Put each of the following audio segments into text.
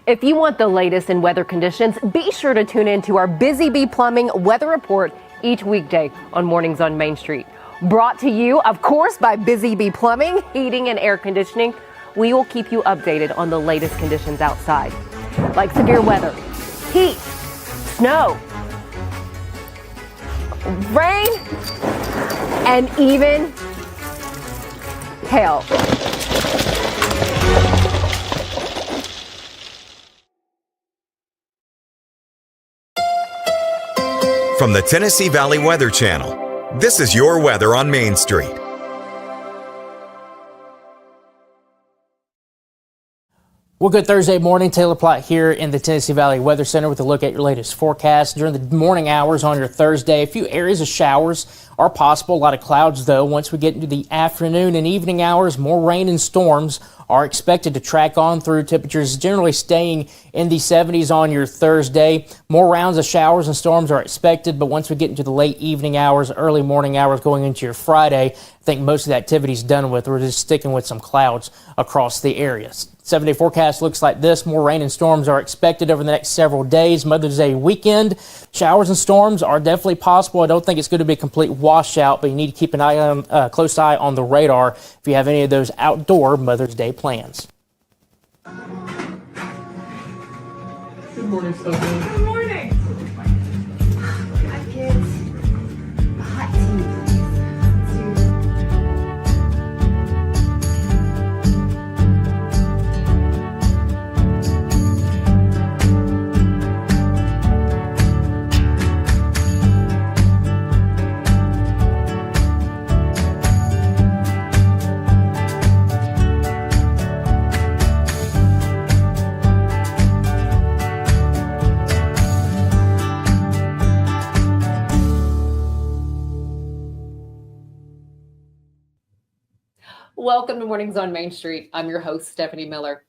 If you want the latest in weather conditions, be sure to tune in to our Busy Bee Plumbing Weather Report each weekday on Mornings on Main Street. Brought to you, of course, by Busy Bee Plumbing, Heating and Air Conditioning. We will keep you updated on the latest conditions outside, like severe weather, heat, snow, rain, and even hail. From the Tennessee Valley Weather Channel, this is your weather on Main Street. Well, good Thursday morning. Taylor Platt here in the Tennessee Valley Weather Center with a look at your latest forecast. During the morning hours on your Thursday, a few areas of showers are possible. A lot of clouds, though. Once we get into the afternoon and evening hours, more rain and storms are expected to track on through. Temperatures generally staying in the 70s on your Thursday. More rounds of showers and storms are expected, but once we get into the late evening hours, early morning hours going into your Friday, I think most of the activity is done with. We're just sticking with some clouds across the areas. 7-day forecast looks like this. More rain and storms are expected over the next several days. Mother's Day weekend, showers and storms are definitely possible. I don't think it's going to be a complete washout, but you need to keep an eye on, close eye on the radar if you have any of those outdoor Mother's Day plans. Good morning, Stefanie. Good morning. Hi, kids. Hot tea. Welcome to Mornings on Main Street. I'm your host, Stefanie Miller.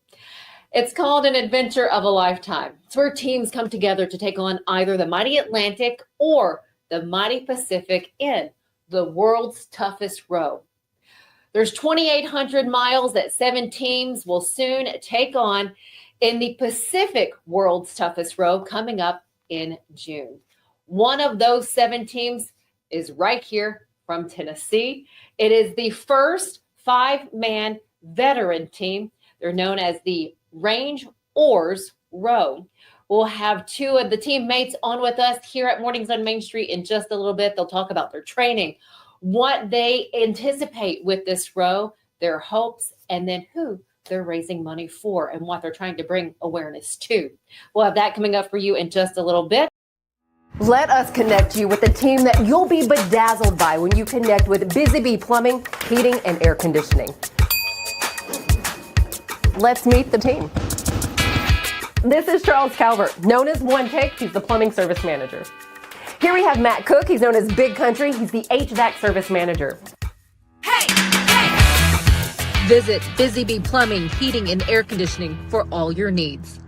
It's called an adventure of a lifetime. It's where teams come together to take on either the mighty Atlantic or the mighty Pacific in the world's toughest row. There's 2,800 miles that 7 teams will soon take on in the Pacific World's Toughest Row coming up in June. One of those 7 teams is right here from Tennessee. It is the first 5-man veteran team. They're known as the Rangeoars Row. We'll have 2 of the teammates on with us here at Mornings on Main Street in just a little bit. They'll talk about their training, what they anticipate with this row, their hopes, and then who they're raising money for and what they're trying to bring awareness to. We'll have that coming up for you in just a little bit. Let us connect you with a team that you'll be bedazzled by when you connect with Busy Bee Plumbing, Heating and Air Conditioning. Let's meet the team. This is Charles Calvert, known as One Take. He's the plumbing service manager. Here we have Matt Cook. He's known as Big Country. He's the HVAC service manager. Hey, hey! Visit Busy Bee Plumbing, Heating and Air Conditioning for all your needs.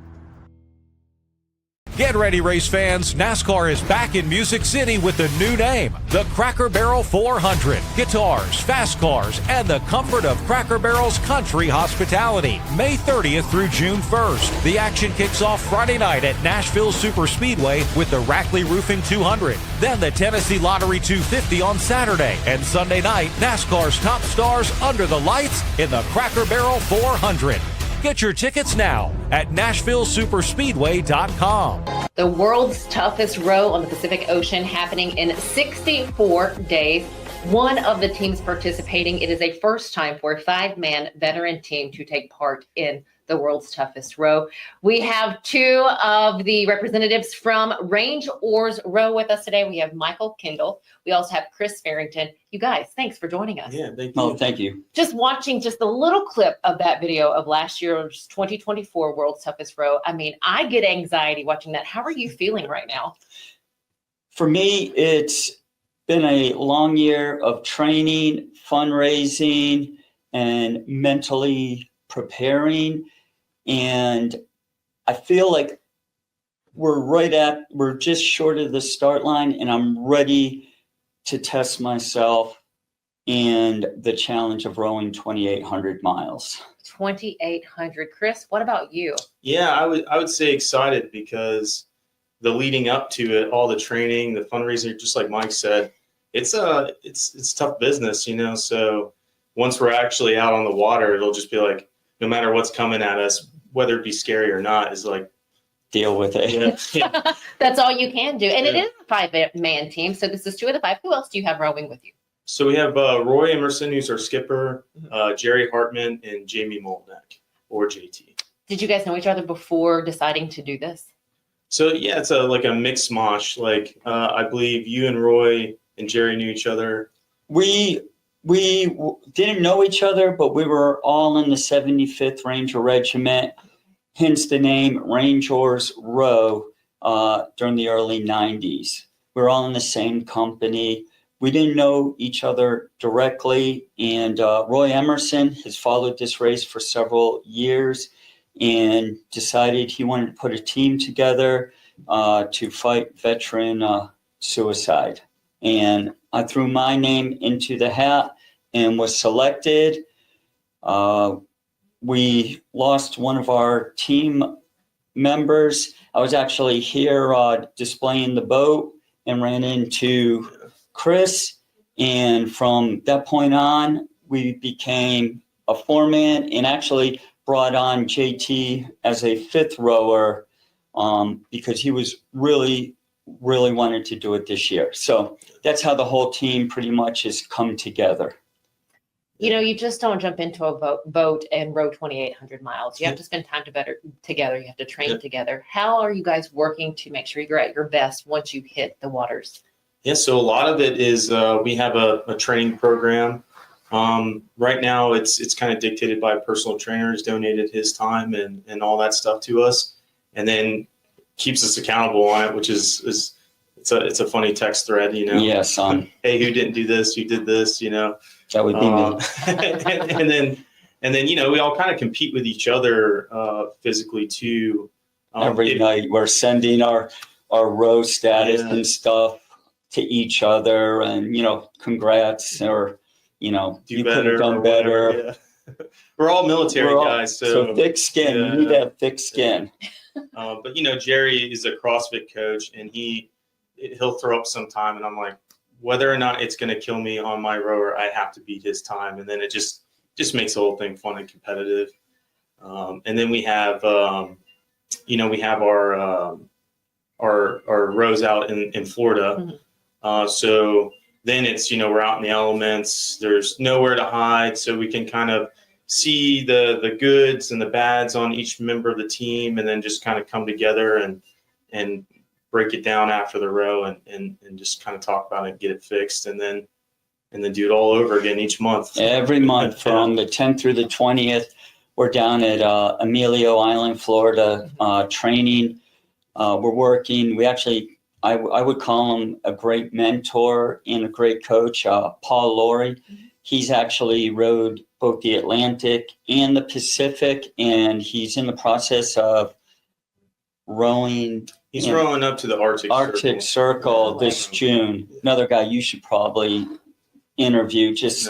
Get ready, race fans. NASCAR is back in Music City with a new name, the Cracker Barrel 400. Guitars, fast cars, and the comfort of Cracker Barrel's country hospitality. May 30th through June 1st. The action kicks off Friday night at Nashville Superspeedway with the Rackley Roofing 200. Then the Tennessee Lottery 250 on Saturday. And Sunday night, NASCAR's top stars under the lights in the Cracker Barrel 400. Get your tickets now at NashvilleSuperspeedway.com. The world's toughest row on the Pacific Ocean happening in 64 days. One of the teams participating, it is a first time for a 5-man veteran team to take part in the world's toughest row. We have 2 of the representatives from Rangeoars Row with us today. We have Michael Kendall. We also have Chris Farrington. You guys, thanks for joining us. Yeah, thank you. Oh, thank you. Just watching just a little clip of that video of last year's 2024 World's Toughest Row. I mean, I get anxiety watching that. How are you feeling right now? For me, it's been a long year of training, fundraising, and mentally preparing. And I feel like we're just short of the start line, and I'm ready to test myself and the challenge of rowing 2,800 miles. 2,800. Chris, what about you? Yeah, I would say excited because the leading up to it, all the training, the fundraising, just like Mike said, it's tough business, So once we're actually out on the water, it'll just be like, no matter what's coming at us, whether it be scary or not, is like, Deal with it. yeah. That's all you can do. And it Yeah. is a 5-man team. So this is 2 of the 5. Who else do you have rowing with you? So we have Roy Emerson, who's our skipper, Jerry Hartman, and Jamie Molnack, or JT. Did you guys know each other before deciding to do this? So yeah, it's like a mixed mosh. Like I believe you and Roy and Jerry knew each other. We didn't know each other, but we were all in the 75th Ranger Regiment, hence the name Rangeoars Row during the early 90s. We were all in the same company. We didn't know each other directly, and Roy Emerson has followed this race for several years and decided he wanted to put a team together to fight veteran suicide. And I threw my name into the hat and was selected. We lost one of our team members. I was actually here displaying the boat and ran into Chris. And from that point on, we became a 4-man and actually brought on JT as a 5th rower because he was really wanted to do it this year. So that's how the whole team pretty much has come together. You just don't jump into a boat and row 2,800 miles. You have to spend time together. You have to train together. How are you guys working to make sure you're at your best once you hit the waters? Yeah, so a lot of it is we have a training program. Right now, it's kind of dictated by a personal trainer who's donated his time and all that stuff to us, and then keeps us accountable on it, which is it's a funny text thread, Yes. Hey, who didn't do this? Who did this? That would be me. and then we all kind of compete with each other physically too. Every night we're sending our row status and stuff to each other, and congrats, or you could have done better. Yeah. We're all military guys, so thick skin. You need to have thick skin. But Jerry is a CrossFit coach, and he'll throw up some time, and I'm like, whether or not it's going to kill me on my rower, I have to beat his time, and then it just makes the whole thing fun and competitive. And then we have we have our rows out in Florida. So then it's we're out in the elements. There's nowhere to hide, so we can kind of see the goods and the bads on each member of the team, and then just kind of come together and break it down after the row and just kind of talk about it and get it fixed, and then do it all over again each month. Every month from the 10th through the 20th, we're down at Amelia Island, Florida, training. We're working. We actually, I would call him a great mentor and a great coach, Paul Laurie. He's actually rowed both the Atlantic and the Pacific, and he's in the process of rowing. He's rowing up to the Arctic Circle this June. Another guy you should probably interview. Does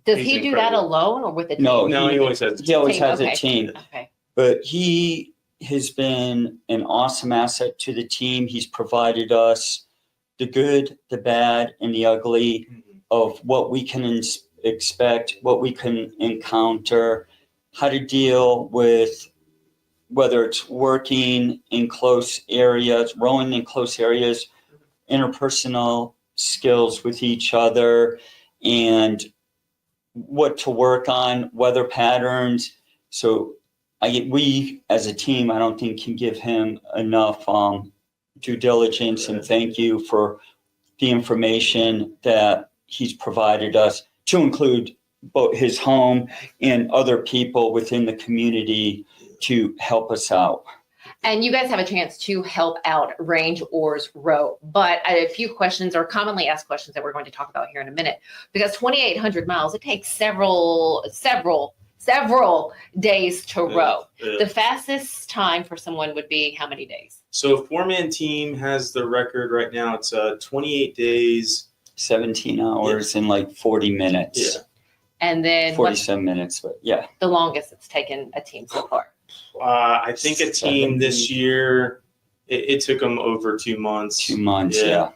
he do that alone or with a team? No, he always has. He always has a team. Okay. But he has been an awesome asset to the team. He's provided us the good, the bad, and the ugly of what we can expect, what we can encounter, how to deal with whether it's working in close areas, rowing in close areas, interpersonal skills with each other, and what to work on, weather patterns. So we as a team, I don't think can give him enough due diligence, and thank you for the information that he's provided us, to include both his home and other people within the community to help us out. And you guys have a chance to help out Rangeoars Row. But a few questions, or commonly asked questions, that we're going to talk about here in a minute. Because 2,800 miles, it takes several days to row. The fastest time for someone would be how many days? So a 4-man team has the record right now. It's 28 days. 17 hours and like 40 minutes. Yeah. And then what's 47 minutes, but yeah. the longest it's taken a team so far? I think a team this year, it took them over 2 months. 2 months, yeah.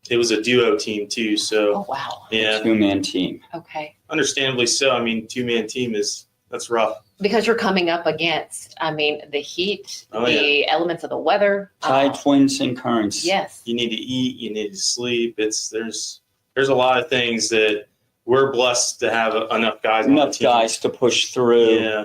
It was a duo team too, so Oh, wow. yeah, 2-man team. Okay. understandably so. I mean, 2-man team that's rough. Because you're coming up against, I mean, the heat, Oh, the elements of the weather. Tides, winds, and currents. Yes. You need to eat, you need to sleep. There's a lot of things that we're blessed to have enough guys on the Enough team. guys to push through. Yeah.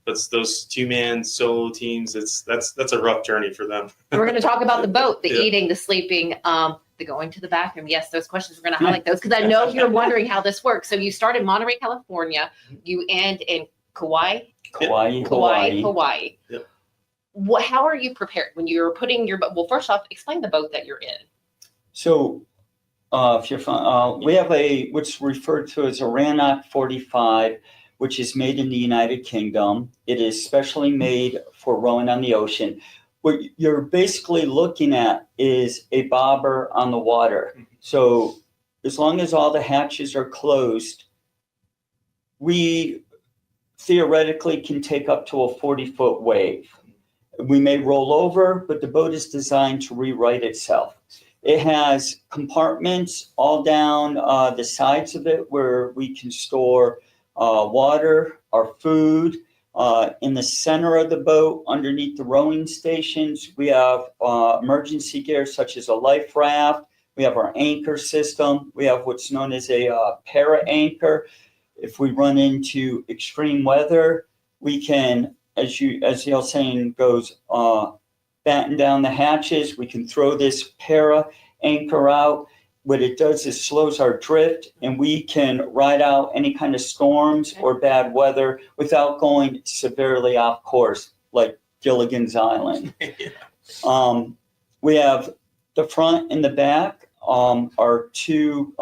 But those 2-man solo teams, that's a rough journey for them. We're going to talk about the boat, the Yeah. eating, the sleeping, the going to the bathroom. Yes, those questions, we're going to highlight those because I know you're wondering how this works. So you start in Monterey, California. You end in Kauai. Hawaii. Yep. How are you prepared when you're putting your boat? Well, first off, explain the boat that you're in. So, if you're we have what's referred to as a Rannoch 45, which is made in the United Kingdom. It is specially made for rowing on the ocean. What you're basically looking at is a bobber on the water. So, as long as all the hatches are closed, we theoretically can take up to a 40-foot wave. We may roll over, but the boat is designed to rewrite itself. It has compartments all down the sides of it where we can store water, our food. In the center of the boat, underneath the rowing stations, we have emergency gear such as a life raft. We have our anchor system. We have what's known as a para-anchor. If we run into extreme weather, we can, as the old saying goes, batten down the hatches. We can throw this para-anchor out. What it does is slows our drift, and we can ride out any kind of storms or bad weather without going severely off course, like Gilligan's Island. We have the front and the back are two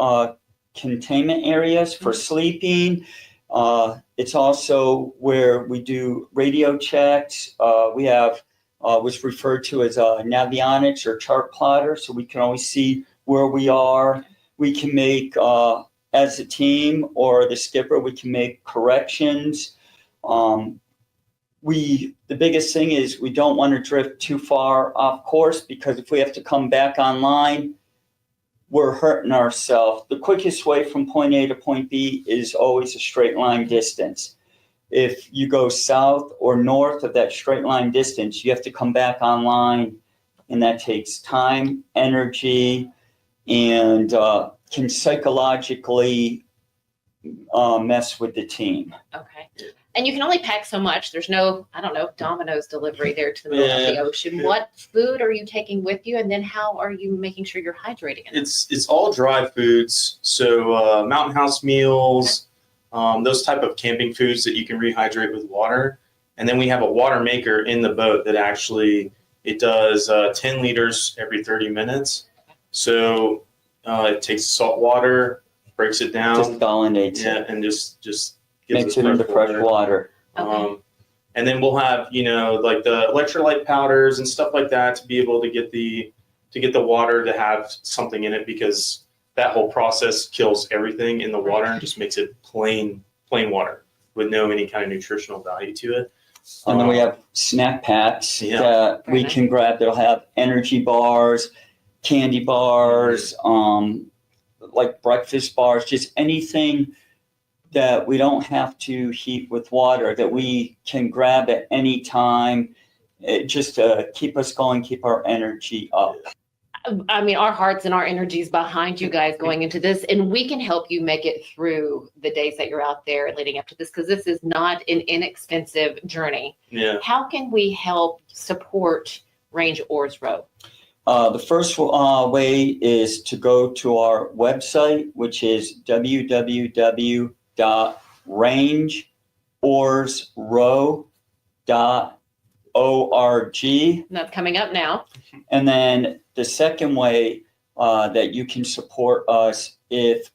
containment areas for sleeping. It's also where we do radio checks. We have what's referred to as navionics or chart plotter, so we can always see where we are. We can make, as a team or the skipper, we can make corrections. The biggest thing is we don't want to drift too far off course, because if we have to come back online, we're hurting ourselves. The quickest way from point A to point B is always a straight line distance. If you go south or north of that straight line distance, you have to come back online, and that takes time, energy, and can psychologically mess with the team. Okay. And you can only pack so much. There's no, I don't know, Domino's delivery there to the middle of the ocean. What food are you taking with you? And then how are you making sure you're hydrating? It's all dry foods. So Mountain House meals, those type of camping foods that you can rehydrate with water. And then we have a water maker in the boat that actually, it does 10 liters every 30 minutes. So it takes salt water, breaks it down. Just desalinates it. And just gives Makes it into fresh water. Okay. And then we'll have, like the electrolyte powders and stuff like that to be able to get the water to have something in it, because that whole process kills everything in the water and just makes it plain water with no any kind of nutritional value to it. And then we have snack packs that Very we nice. can grab that'll have energy bars, candy bars, like breakfast bars, just anything that we don't have to heat with water, that we can grab at any time, just to keep us going, keep our energy up. I mean, our hearts and our energies behind you guys going into this, and we can help you make it through the days that you're out there leading up to this, because this is not an inexpensive journey. Yeah. How can we help support Rangeoars Row? The first way is to go to our website, which is www.rangeoarsrow.org. And that's coming up now. And then the second way that you can support us, if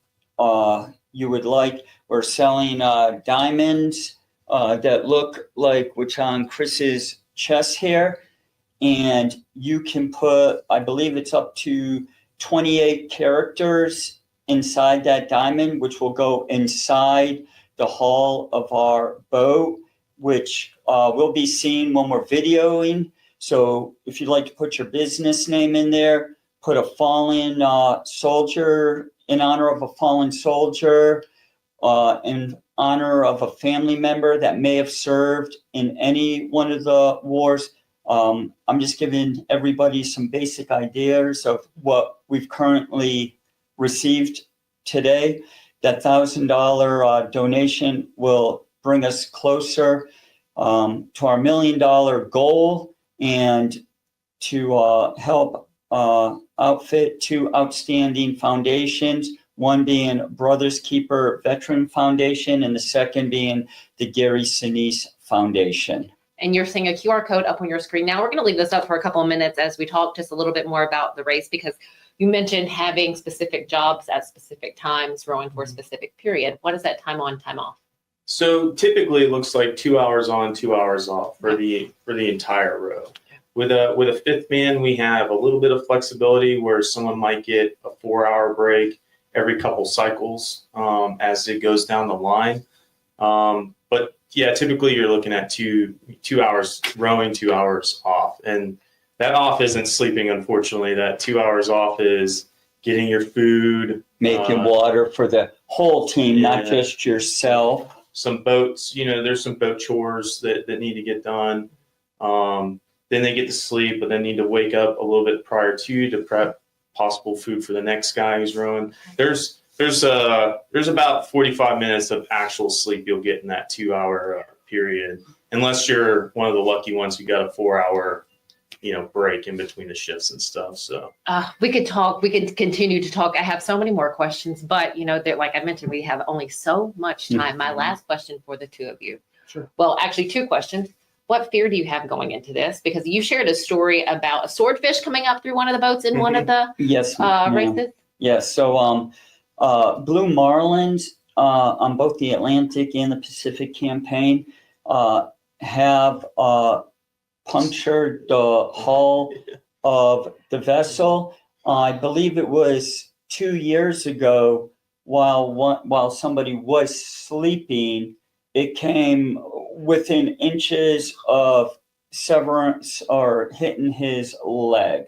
you would like, we're selling diamonds that look like what's on Chris's chest here. And you can put, I believe it's up to 28 characters inside that diamond, which will go inside the hull of our boat, which will be seen when we're videoing. So if you'd like to put your business name in there, put a fallen soldier, in honor of a fallen soldier, in honor of a family member that may have served in any one of the wars. I'm just giving everybody some basic ideas of what we've currently received today. That $1,000 donation will bring us closer to our $1 million goal, and to help outfit two outstanding foundations, one being Brothers Keeper Veteran Foundation and the second being the Gary Sinise Foundation. And you're seeing a QR code up on your screen. Now we're going to leave this up for a couple of minutes as we talk just a little bit more about the race, because you mentioned having specific jobs at specific times, rowing for a specific period. What is that time on, time off? So typically it looks like 2 hours on, 2 hours off for the entire row. With a fifth man, we have a little bit of flexibility where someone might get a 4-hour break every couple cycles as it goes down the line. But yeah, typically you're looking at two hours rowing, 2 hours off. And that off isn't sleeping, unfortunately. That 2 hours off is getting your food. Making water for the whole team, not just yourself. Some boats, there's some boat chores that need to get done. Then they get to sleep, but then need to wake up a little bit prior to prep possible food for the next guy who's rowing. There's about 45 minutes of actual sleep you'll get in that 2 hour period, unless you're one of the lucky ones who got a 4 hour, break in between the shifts and stuff. So we could continue to talk. I have so many more questions, but like I mentioned, we have only so much time. My last question for the two of you. Sure. Well, actually 2 questions. What fear do you have going into this? Because you shared a story about a swordfish coming up through one of the boats in one of the races. Yes. So blue marlins on both the Atlantic and the Pacific campaign have punctured the hull of the vessel. I believe it was 2 years ago while somebody was sleeping. It came within inches of severance or hitting his leg.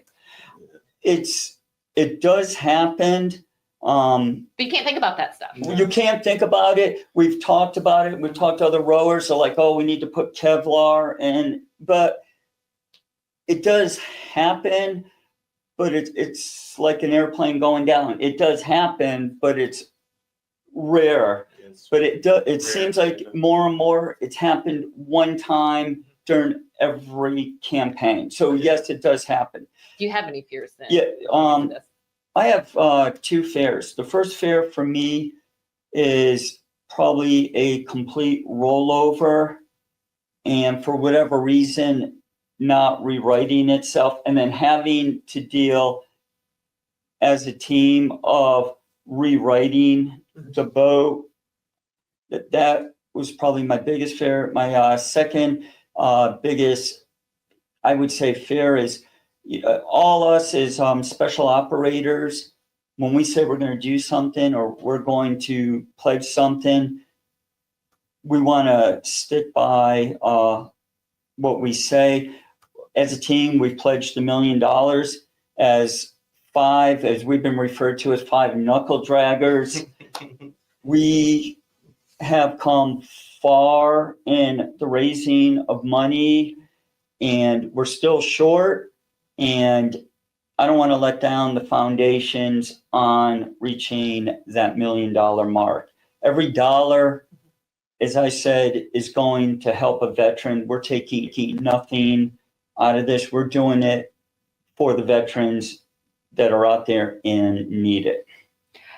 It does happen. But you can't think about that stuff. You can't think about it. We've talked about it. We've talked to other rowers. So like, we need to put Kevlar in. But it does happen. But it's like an airplane going down. It does happen, but it's rare. But it seems like more and more it's happened one time during every campaign. So yes, it does happen. Do you have any fears then? Yeah. I have 2 fears. The first fear for me is probably a complete rollover, and for whatever reason, not rewriting itself, and then having to deal as a team of rewriting the boat. That was probably my biggest fear. My second biggest, I would say, fear is all us as special operators. When we say we're going to do something or we're going to pledge something, we want to stick by what we say. As a team, we've pledged $1 million. As we've been referred to as 5 knuckle draggers. We have come far in the raising of money, and we're still short, and I don't want to let down the foundations on reaching that $1 million mark. Every dollar, as I said, is going to help a veteran. We're taking nothing out of this. We're doing it for the veterans that are out there and need it.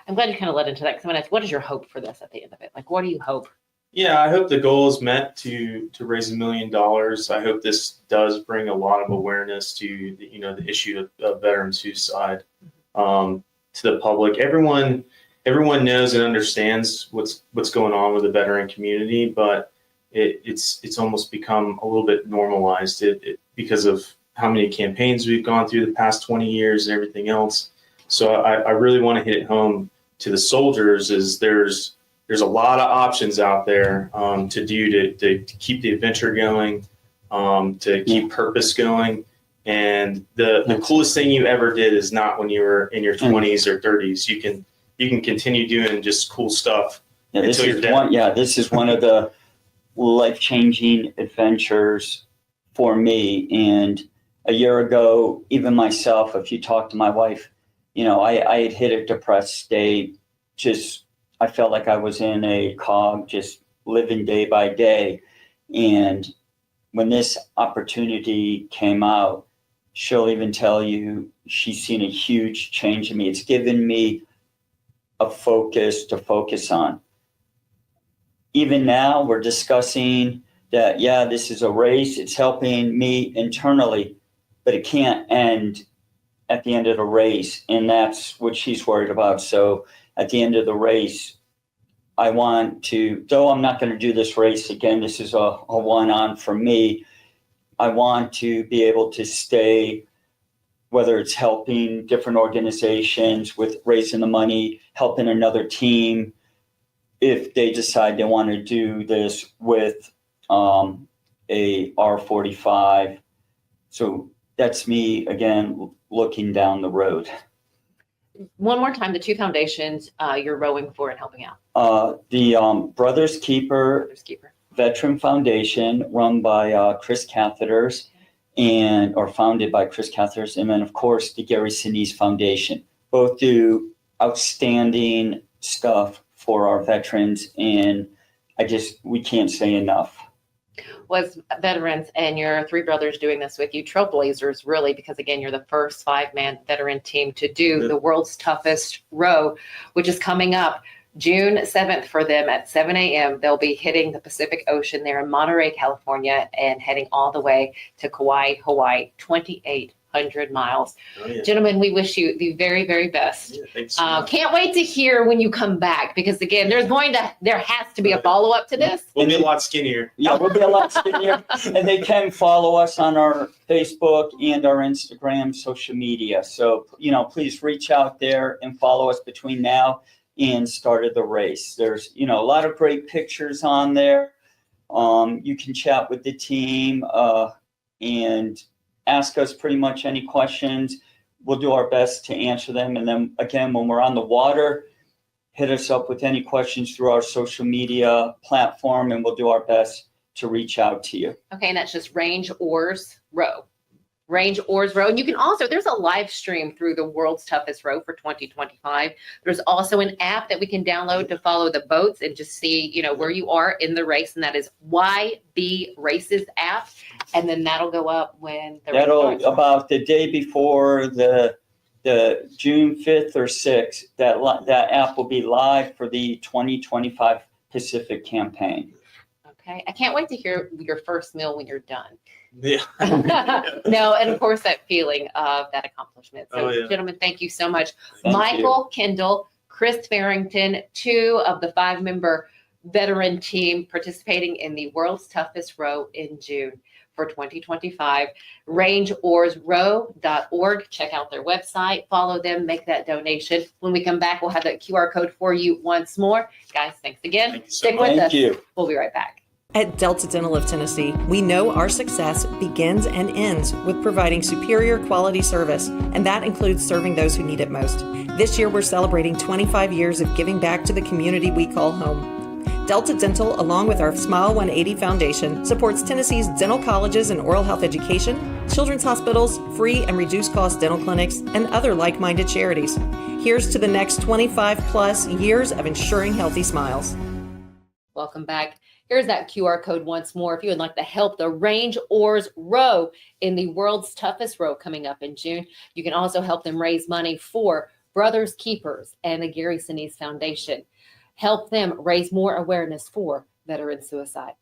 I'm glad you kind of led into that, because I'm going to ask, what is your hope for this at the end of it? Like, what do you hope? Yeah, I hope the goal is met to raise $1 million. I hope this does bring a lot of awareness to the issue of veteran suicide to the public. Everyone knows and understands what's going on with the veteran community, but it's almost become a little bit normalized because of how many campaigns we've gone through the past 20 years and everything else. So I really want to hit it home to the soldiers is there's a lot of options out there to do to keep the adventure going, to keep purpose going. And the coolest thing you ever did is not when you were in your 20s or 30s. You can continue doing just cool stuff until you're dead. This is one of the life-changing adventures for me. And a year ago, even myself, if you talk to my wife, I had hit a depressed state. I felt like I was in a cog, just living day by day. And when this opportunity came out, she'll even tell you she's seen a huge change in me. It's given me a focus to focus on. Even now, we're discussing that, this is a race. It's helping me internally, but it can't end at the end of the race. And that's what she's worried about. So at the end of the race, I want to, though I'm not going to do this race again, this is a one-on for me. I want to be able to stay, whether it's helping different organizations with raising the money, helping another team, if they decide they want to do this with a R45. So that's me, again, looking down the road. One more time, the two foundations you're rowing for and helping out. The Brothers Keeper Veteran Foundation, run by Chris Catheters, or founded by Chris Catheters, and then of course the Gary Sinise Foundation. Both do outstanding stuff for our veterans, and we can't say enough. Was veterans and your three brothers doing this with you, trailblazers, really, because again, you're the first 5-man veteran team to do the world's toughest row, which is coming up June 7th for them at 7 a.m. They'll be hitting the Pacific Ocean there in Monterey, California, and heading all the way to Kauai, Hawaii, 2,800 miles. Oh, yeah. Gentlemen, we wish you the very, very best. Yeah, thanks so much. Can't wait to hear when you come back, because again, there has to be a follow-up to this. We'll be a lot skinnier. Yeah, we'll be a lot skinnier. And they can follow us on our Facebook and our Instagram social media. So, please reach out there and follow us between now and start of the race. There's, a lot of great pictures on there. You can chat with the team and ask us pretty much any questions. We'll do our best to answer them. And then again, when we're on the water, hit us up with any questions through our social media platform, and we'll do our best to reach out to you. Okay, and that's just Rangeoars Row. Rangeoars Row. And you can also, there's a live stream through the World's Toughest Row for 2025. There's also an app that we can download to follow the boats and just see, where you are in the race. And that is YB Races app. And then that'll go up when the race starts. About the day before the June 5th or 6th, that app will be live for the 2025 Pacific campaign. Okay. I can't wait to hear your first meal when you're done. Yeah. No, and of course that feeling of that accomplishment. So gentlemen, thank you so much. Michael, Kendall, Chris Farrington, 2 of the 5-member veteran team participating in the World's Toughest Row in June for 2025. Rangeoarsrow.org. Check out their website, follow them, make that donation. When we come back, we'll have that QR code for you once more. Guys, thanks again. Thank you so Stick much. with us. Thank you. We'll be right back. At Delta Dental of Tennessee, we know our success begins and ends with providing superior quality service, and that includes serving those who need it most. This year, we're celebrating 25 years of giving back to the community we call home. Delta Dental, along with our Smile 180 Foundation, supports Tennessee's dental colleges and oral health education, children's hospitals, free and reduced cost dental clinics, and other like-minded charities. Here's to the next 25 plus years of ensuring healthy smiles. Welcome back. Here's that QR code once more if you would like to help the Rangeoars Row in the World's Toughest Row coming up in June. You can also help them raise money for Brothers Keepers and the Gary Sinise Foundation. Help them raise more awareness for veteran suicide.